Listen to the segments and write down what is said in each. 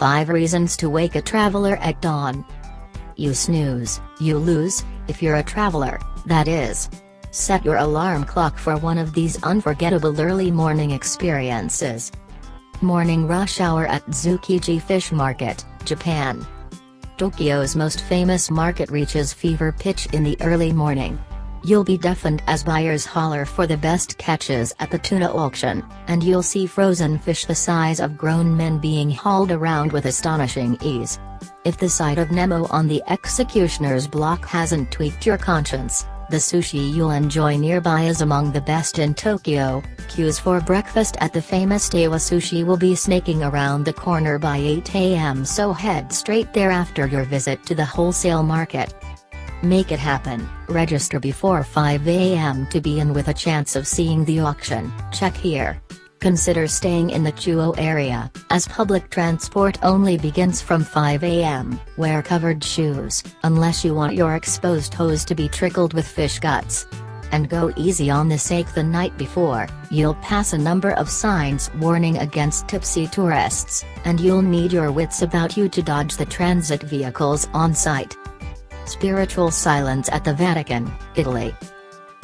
5 reasons to wake a traveler at dawn. You snooze, you lose, if you're a traveler, that is. Set your alarm clock for one of these unforgettable early morning experiences. Morning rush hour at Tsukiji Fish Market, Japan. Tokyo's most famous market reaches fever pitch in the early morning. You'll be deafened as buyers holler for the best catches at the tuna auction, and you'll see frozen fish the size of grown men being hauled around with astonishing ease. If the sight of Nemo on the executioner's block hasn't tweaked your conscience, the sushi you'll enjoy nearby is among the best in Tokyo. Queues for breakfast at the famous Daiwa Sushi will be snaking around the corner by 8 a.m., so head straight there after your visit to the wholesale market. Make it happen. Register before 5 a.m. to be in with a chance of seeing the auction. Check here. Consider staying in the Chuo area, as public transport only begins from 5 a.m. Wear covered shoes, unless you want your exposed toes to be trickled with fish guts. And go easy on the sake the night before. You'll pass a number of signs warning against tipsy tourists, and you'll need your wits about you to dodge the transit vehicles on site. Spiritual silence at the Vatican, Italy.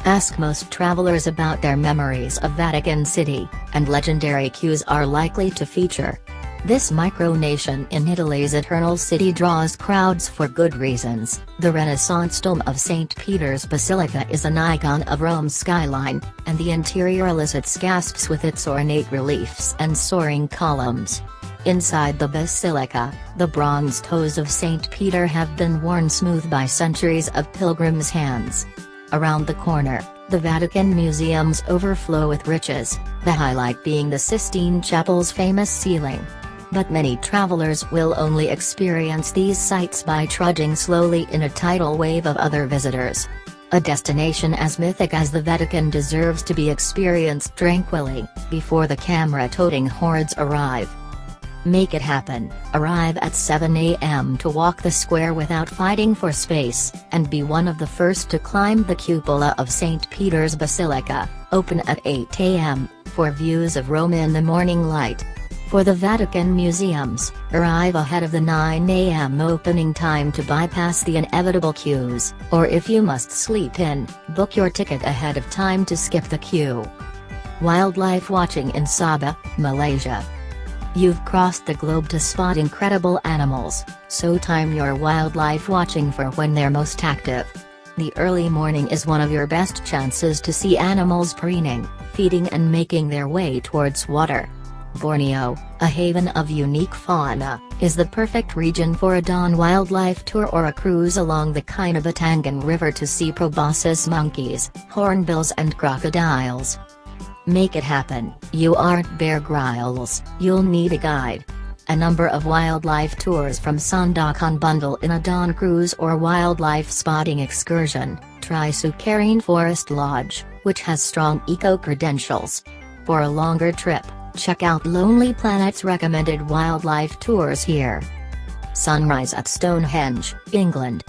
Ask most travelers about their memories of Vatican City, and legendary queues are likely to feature. This micronation in Italy's Eternal City draws crowds for good reasons. The Renaissance dome of St. Peter's Basilica is an icon of Rome's skyline, and the interior elicits gasps with its ornate reliefs and soaring columns. Inside the basilica, the bronze toes of St. Peter have been worn smooth by centuries of pilgrims' hands. Around the corner, the Vatican museums overflow with riches, the highlight being the Sistine Chapel's famous ceiling. But many travelers will only experience these sights by trudging slowly in a tidal wave of other visitors. A destination as mythic as the Vatican deserves to be experienced tranquilly, before the camera-toting hordes arrive. Make it happen. Arrive at 7 a.m. to walk the square without fighting for space, and be one of the first to climb the cupola of St. Peter's Basilica, open at 8 a.m., for views of Rome in the morning light. For the Vatican museums, arrive ahead of the 9 a.m. opening time to bypass the inevitable queues, or if you must sleep in, book your ticket ahead of time to skip the queue. Wildlife watching in Sabah, Malaysia. You've crossed the globe to spot incredible animals, so time your wildlife watching for when they're most active. The early morning is one of your best chances to see animals preening, feeding and making their way towards water. Borneo, a haven of unique fauna, is the perfect region for a dawn wildlife tour or a cruise along the Kinabatangan River to see proboscis monkeys, hornbills and crocodiles. Make it happen. You aren't Bear Grylls, you'll need a guide. A number of wildlife tours from Sandakan bundle in a dawn cruise or wildlife spotting excursion. Try Sukarine Forest Lodge, which has strong eco-credentials. For a longer trip, check out Lonely Planet's recommended wildlife tours here. Sunrise at Stonehenge, England.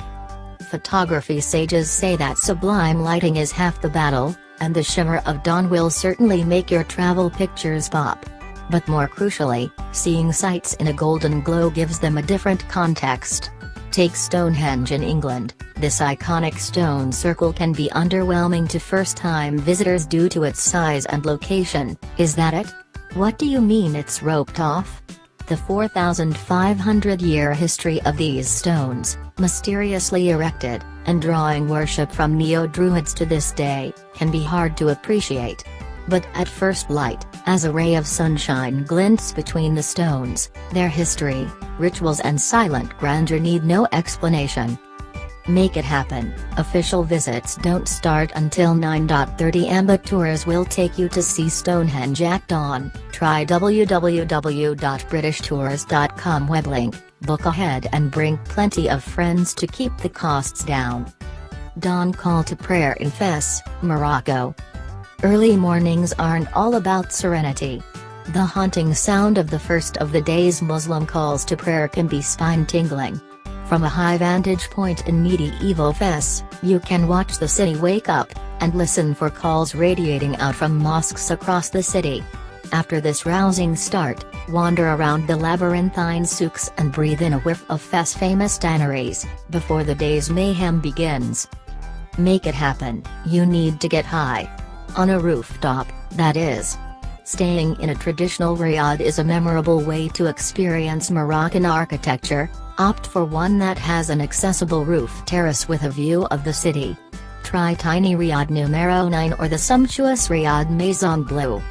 Photography sages say that sublime lighting is half the battle, and the shimmer of dawn will certainly make your travel pictures pop. But more crucially, seeing sights in a golden glow gives them a different context. Take Stonehenge in England. This iconic stone circle can be underwhelming to first-time visitors due to its size and location. Is that it? What do you mean it's roped off? The 4,500-year history of these stones, mysteriously erected, and drawing worship from neo-Druids to this day, can be hard to appreciate. But at first light, as a ray of sunshine glints between the stones, their history, rituals and silent grandeur need no explanation. Make it happen. Official visits don't start until 9:30 am, but tours will take you to see Stonehenge at dawn. Try www.britishtours.com web link, book ahead and bring plenty of friends to keep the costs down. Dawn call to prayer in Fes, Morocco. Early mornings aren't all about serenity. The haunting sound of the first of the day's Muslim calls to prayer can be spine-tingling. From a high vantage point in medieval Fes, you can watch the city wake up, and listen for calls radiating out from mosques across the city. After this rousing start, wander around the labyrinthine souks and breathe in a whiff of Fes' famous tanneries, before the day's mayhem begins. Make it happen. You need to get high. On a rooftop, that is. Staying in a traditional riad is a memorable way to experience Moroccan architecture. Opt for one that has an accessible roof terrace with a view of the city. Try Tiny Riad Numero 9 or the sumptuous Riad Maison Bleu.